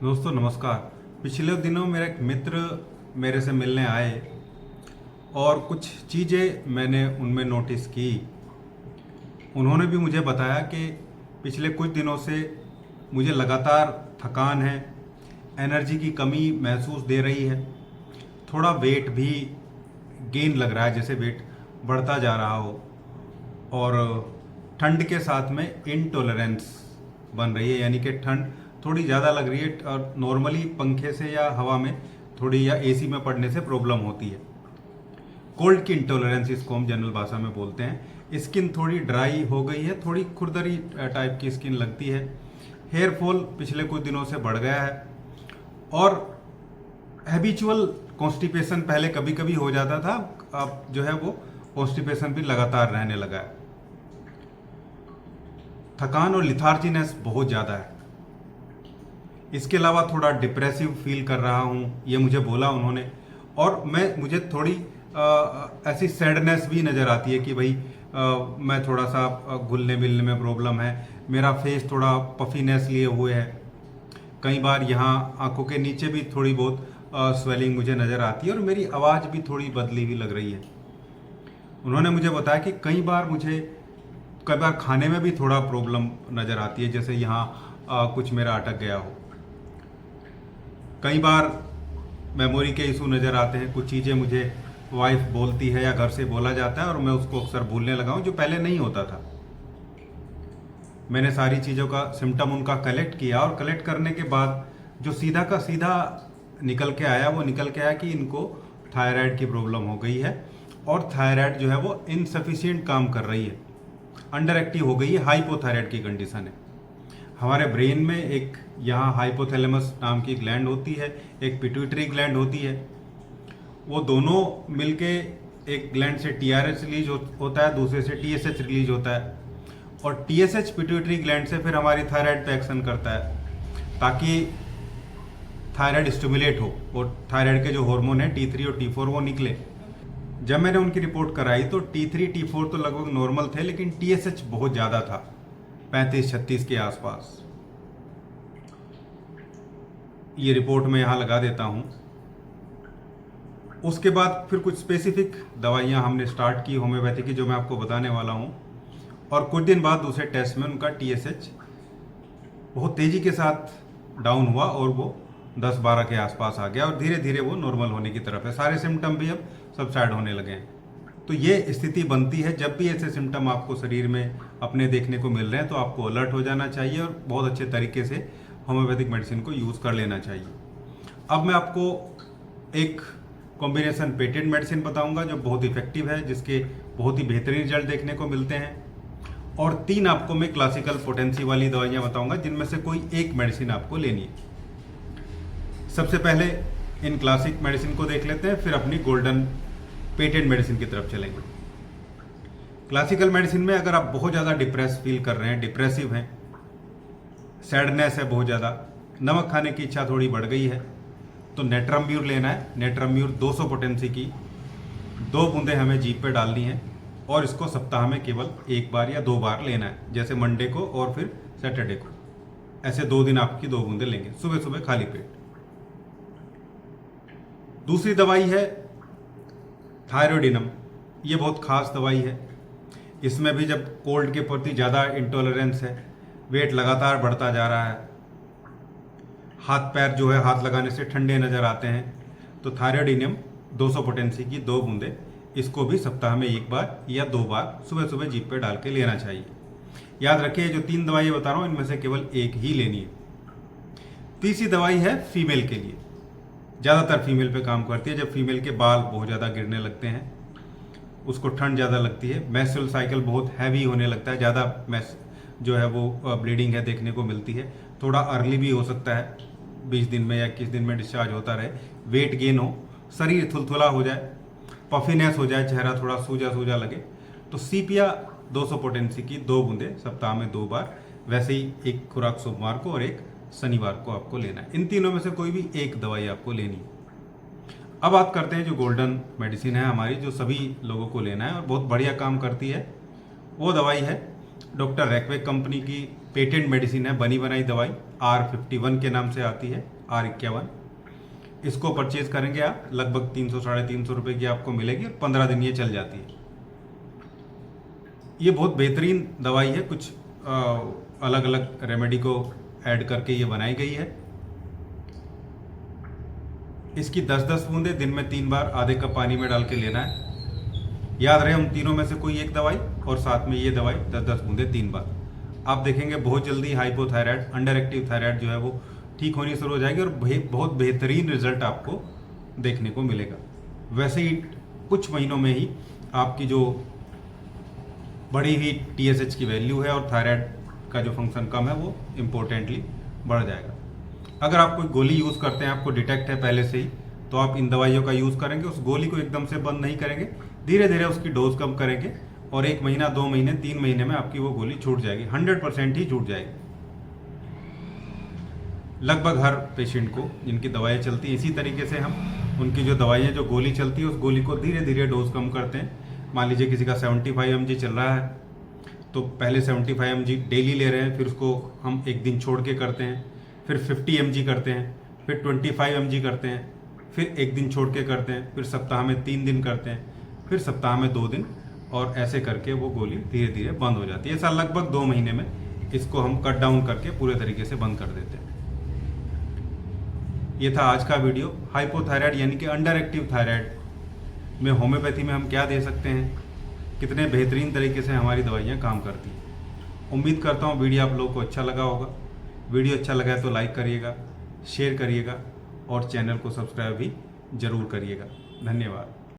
दोस्तों नमस्कार। पिछले दिनों मेरा एक मित्र मेरे से मिलने आए और कुछ चीज़ें मैंने उनमें नोटिस की। उन्होंने भी मुझे बताया कि पिछले कुछ दिनों से मुझे लगातार थकान है, एनर्जी की कमी महसूस दे रही है, थोड़ा वेट भी गेन लग रहा है, जैसे वेट बढ़ता जा रहा हो, और ठंड के साथ में इनटॉलरेंस बन रही है, यानी कि ठंड थोड़ी ज़्यादा लग रही है और नॉर्मली पंखे से या हवा में थोड़ी या एसी में पड़ने से प्रॉब्लम होती है। कोल्ड की इंटॉलरेंस इसको हम जनरल भाषा में बोलते हैं। स्किन थोड़ी ड्राई हो गई है, थोड़ी खुरदरी टाइप की स्किन लगती है। हेयर फॉल पिछले कुछ दिनों से बढ़ गया है और हैबिचुअल कॉन्स्टिपेशन पहले कभी कभी हो जाता था, अब जो है वो कॉन्स्टिपेशन भी लगातार रहने लगा है। थकान और लिथार्जीनेस बहुत ज़्यादा है। इसके अलावा थोड़ा डिप्रेसिव फील कर रहा हूँ, ये मुझे बोला उन्होंने। और मुझे थोड़ी ऐसी सैडनेस भी नज़र आती है कि भाई मैं थोड़ा सा घुलने मिलने में प्रॉब्लम है, मेरा फेस थोड़ा पफीनेस लिए हुए है, कई बार यहाँ आंखों के नीचे भी थोड़ी बहुत स्वेलिंग मुझे नज़र आती है और मेरी आवाज़ भी थोड़ी बदली हुई लग रही है। उन्होंने मुझे बताया कि कई बार खाने में भी थोड़ा प्रॉब्लम नज़र आती है, जैसे यहाँ कुछ मेरा अटक गया हो। कई बार मेमोरी के इशू नज़र आते हैं, कुछ चीज़ें मुझे वाइफ बोलती है या घर से बोला जाता है और मैं उसको अक्सर भूलने लगा हूँ, जो पहले नहीं होता था। मैंने सारी चीज़ों का सिम्टम उनका कलेक्ट किया और कलेक्ट करने के बाद जो सीधा का सीधा निकल के आया कि इनको थायराइड की प्रॉब्लम हो गई है और थायराइड जो है वो इनसफिशिएंट काम कर रही है, अंडर एक्टिव हो गई है, हाइपोथायराइड की कंडीशन है। हमारे ब्रेन में एक यहाँ हाइपोथैलेमस नाम की ग्लैंड होती है, एक पिट्यूटरी ग्लैंड होती है। वो दोनों मिलके एक ग्लैंड से टीआरएच रिलीज होता है, दूसरे से टीएसएच रिलीज होता है और टीएसएच पिट्यूटरी ग्लैंड से फिर हमारी थायराइड पे एक्शन करता है ताकि थायराइड स्टिमुलेट हो और थायराइड के जो हार्मोन है T3 और T4 वो निकले। जब मैंने उनकी रिपोर्ट कराई तो T3 T4 तो लगभग नॉर्मल थे, लेकिन TSH बहुत ज़्यादा था, 35-36 के आसपास। ये रिपोर्ट मैं यहाँ लगा देता हूँ। उसके बाद फिर कुछ स्पेसिफिक दवाइयाँ हमने स्टार्ट की होम्योपैथी की, जो मैं आपको बताने वाला हूँ। और कुछ दिन बाद दूसरे टेस्ट में उनका TSH बहुत तेज़ी के साथ डाउन हुआ और वो 10-12 के आसपास आ गया और धीरे धीरे वो नॉर्मल होने की तरफ है। सारे सिम्टम भी अब सबसाइड होने लगे हैं। तो ये स्थिति बनती है, जब भी ऐसे सिम्टम आपको शरीर में अपने देखने को मिल रहे हैं तो आपको अलर्ट हो जाना चाहिए और बहुत अच्छे तरीके से होम्योपैथिक मेडिसिन को यूज़ कर लेना चाहिए। अब मैं आपको एक कॉम्बिनेशन पेटेंट मेडिसिन बताऊंगा जो बहुत इफेक्टिव है, जिसके बहुत ही बेहतरीन रिजल्ट देखने को मिलते हैं, और 3 आपको मैं क्लासिकल पोटेंसी वाली दवाइयाँ बताऊंगा जिनमें से कोई एक मेडिसिन आपको लेनी है। सबसे पहले इन क्लासिक मेडिसिन को देख लेते हैं, फिर अपनी गोल्डन पेटेंट मेडिसिन की तरफ चलेंगे। क्लासिकल मेडिसिन में अगर आप बहुत ज़्यादा डिप्रेस फील कर रहे हैं, डिप्रेसिव हैं, सैडनेस है बहुत ज़्यादा, नमक खाने की इच्छा थोड़ी बढ़ गई है, तो नेट्रम्ब्यूर लेना है। नेट्रम्ब्यूर 200 पोटेंसी की 2 बूंदें हमें जीभ पे डालनी है और इसको सप्ताह में केवल 1 बार या 2 बार लेना है, जैसे मंडे को और फिर सैटरडे को। ऐसे 2 दिन आपकी 2 बूंदें लेंगे, सुबह सुबह खाली पेट। दूसरी दवाई है थायरोडिनम। ये बहुत खास दवाई है। इसमें भी जब कोल्ड के प्रति ज़्यादा इंटॉलरेंस है, वेट लगातार बढ़ता जा रहा है, हाथ पैर जो है हाथ लगाने से ठंडे नज़र आते हैं, तो थायरोडिनम 200 पोटेंसी की 2 बूंदें, इसको भी सप्ताह में 1 बार या 2 बार सुबह सुबह जीभ पे डाल के लेना चाहिए। याद रखिए, जो 3 दवाइयाँ बता रहा हूँ इनमें से केवल एक ही लेनी है। तीसरी दवाई है फीमेल के लिए, ज़्यादातर फीमेल पे काम करती है। जब फीमेल के बाल बहुत ज़्यादा गिरने लगते हैं, उसको ठंड ज़्यादा लगती है, मेंस्ट्रुअल साइकिल बहुत हैवी होने लगता है, ज़्यादा मैस जो है वो ब्लीडिंग है देखने को मिलती है, थोड़ा अर्ली भी हो सकता है, 20 दिन में या 21 दिन में डिस्चार्ज होता रहे, वेट गेन हो, शरीर थुलथुला हो जाए, पफीनेस हो जाए, चेहरा थोड़ा सूजा सूजा लगे, तो सीपिया 200 पोटेंसी की 2 बूंदें सप्ताह में 2 बार, वैसे ही एक खुराक सोमवार को और एक शनिवार को आपको लेना है। इन तीनों में से कोई भी एक दवाई आपको लेनी है। अब बात करते हैं जो गोल्डन मेडिसिन है हमारी, जो सभी लोगों को लेना है और बहुत बढ़िया काम करती है। वो दवाई है डॉक्टर रैकवेक कंपनी की पेटेंट मेडिसिन है, बनी बनाई दवाई। R51 के नाम से आती है, R51। इसको परचेज करेंगे आप, लगभग 300-350 रुपये की आपको मिलेगी और 15 दिन ये चल जाती है। ये बहुत बेहतरीन दवाई है, कुछ अलग अलग रेमेडी को ऐड करके ये बनाई गई है। इसकी 10-10 बूंदें दिन में 3 बार आधे कप पानी में डाल के लेना है। याद रहे उन तीनों में से कोई एक दवाई, और साथ में ये दवाई 10-10 बूंदें 3 बार। आप देखेंगे बहुत जल्दी हाइपोथायराइड, अंडर एक्टिव थायराइड जो है वो ठीक होनी शुरू हो जाएगी और बहुत बेहतरीन रिजल्ट आपको देखने को मिलेगा। वैसे ही कुछ महीनों में ही आपकी जो बढ़ी हुई TSH की वैल्यू है और थायराइड का जो फंक्शन कम है वो इम्पोर्टेंटली बढ़ जाएगा। अगर आप कोई गोली यूज़ करते हैं, आपको डिटेक्ट है पहले से ही, तो आप इन दवाइयों का यूज़ करेंगे। उस गोली को एकदम से बंद नहीं करेंगे, धीरे धीरे उसकी डोज कम करेंगे और 1 महीना, 2 महीने, 3 महीने में आपकी वो गोली छूट जाएगी, 100% ही छूट जाएगी। लगभग हर पेशेंट को जिनकी दवाइयाँ चलती हैं, इसी तरीके से हम उनकी जो दवाइयाँ, जो गोली चलती है, उस गोली को धीरे धीरे डोज कम करते हैं। मान लीजिए किसी का 75 mg चल रहा है, तो पहले 75 mg डेली ले रहे हैं, फिर उसको हम एक दिन छोड़ के करते हैं, फिर 50 mg करते हैं, फिर 25 mg करते हैं, फिर एक दिन छोड़ के करते हैं, फिर सप्ताह में 3 दिन करते हैं, फिर सप्ताह में 2 दिन, और ऐसे करके वो गोली धीरे धीरे बंद हो जाती है। ऐसा लगभग 2 महीने में इसको हम कट डाउन करके पूरे तरीके से बंद कर देते हैं। ये था आज का वीडियो। हाइपोथायराइड यानी कि अंडर एक्टिव थायराइड में होम्योपैथी में हम क्या दे सकते हैं, कितने बेहतरीन तरीके से हमारी दवाइयाँ काम करती हैं। उम्मीद करता हूँ वीडियो आप लोगों को अच्छा लगा होगा। वीडियो अच्छा लगा है तो लाइक करिएगा, शेयर करिएगा और चैनल को सब्सक्राइब भी ज़रूर करिएगा। धन्यवाद।